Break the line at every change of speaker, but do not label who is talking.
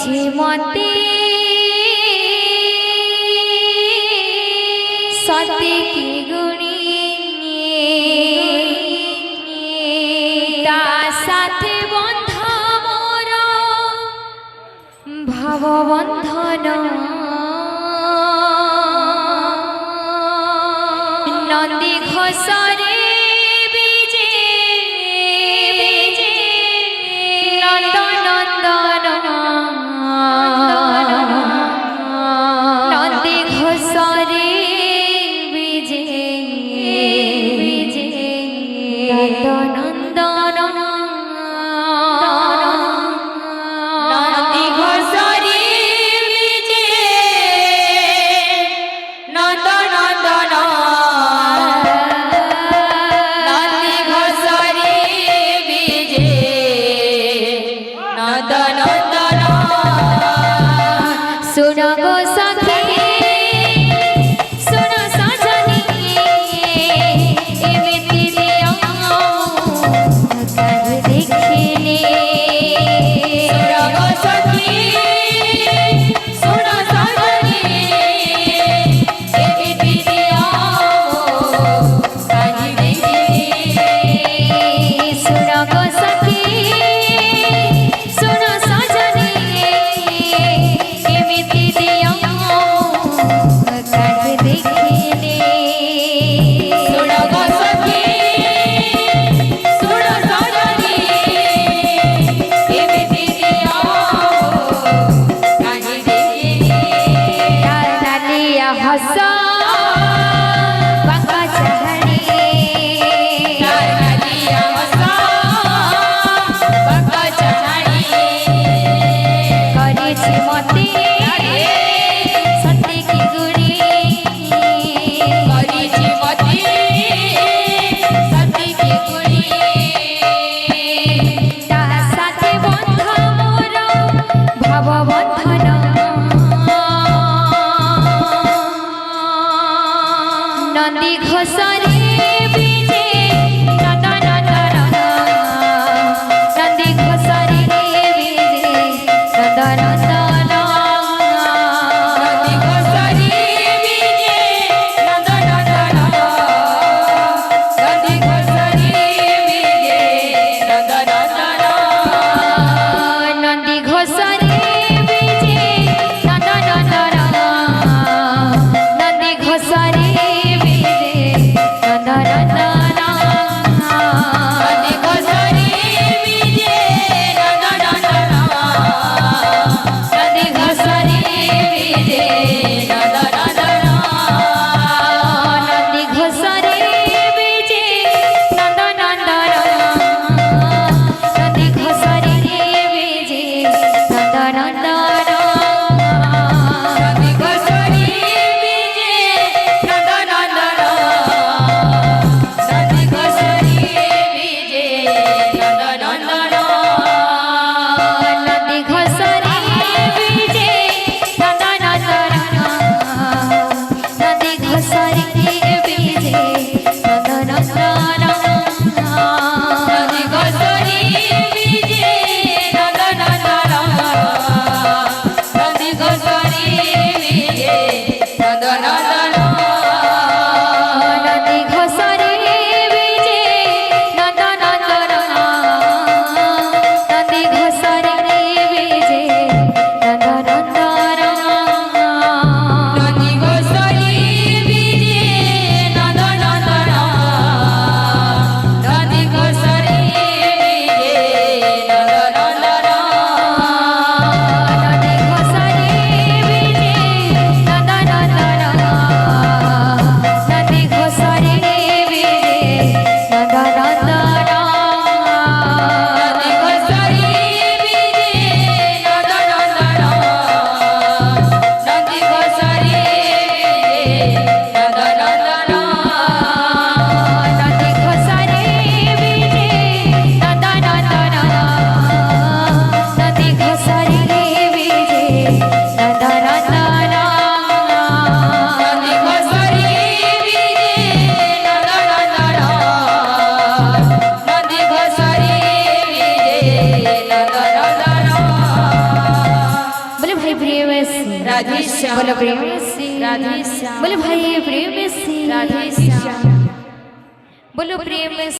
କରିଛି ମତେ ସତେକି ଗୁଣି ତା ସାଥେ ବନ୍ଧ ମୋର ଭାବ ବନ୍ଧନ ନନ୍ଦୀ ଘୋଷରେ ବିଜେ ନନ୍ଦ ନନ୍ଦନ ନନ୍ଦୀ ଘୋଷରେ ବିଜେ ନନ୍ଦ ନନ୍ଦନ ନନ୍ଦୀ ଘୋଷରେ ବିଜେ ନନ୍ଦ ନନ୍ଦନ सुन गो सखी सुन सजनी एमिति दिया कर देखिले सुन गो सखी सुन सजनी एमिति दिया कर देखिले सुन गो सखी सुन सजनी एमिति दिया कर देखिले सुन गो सखी सुन सजनी एमिति दिया कर देखिले नालिया हसा बाका चढ़ी नालिया हसा बाका चढ़ी କରିଛି ମତେ ସତେକି ଗୁଣି କରିଛି ମତେ ସତେକି ଗୁଣି ତା ସାଥେ ବନ୍ଧ ମୋର ଭାବ ବନ୍ଧନ ନନ୍ଦୀ ଘୋଷରେ ବିଜେ ନନ୍ଦ ନନ୍ଦନ ନନ୍ଦୀ ଘୋଷରେ ବିଜେ ନନ୍ଦ ନନ୍ଦନ ନନ୍ଦୀ ଘୋଷରେ ବିଜେ ନନ୍ଦ ନନ୍ଦନ ନନ୍ଦୀ ଘୋଷରେ ବିଜେ ନନ୍ଦ ନନ୍ଦନ ନନ୍ଦୀ ଘୋଷରେ ବିଜେ ନନ୍ଦ ନନ୍ଦନ ନନ୍ଦୀ ଘୋଷରେ ବିଜେ प्रेम से
राधे श्याम
बोलो प्रेम से
राधे श्याम
बोलो भाई प्रेम से
राधे श्याम
बोलो प्रेम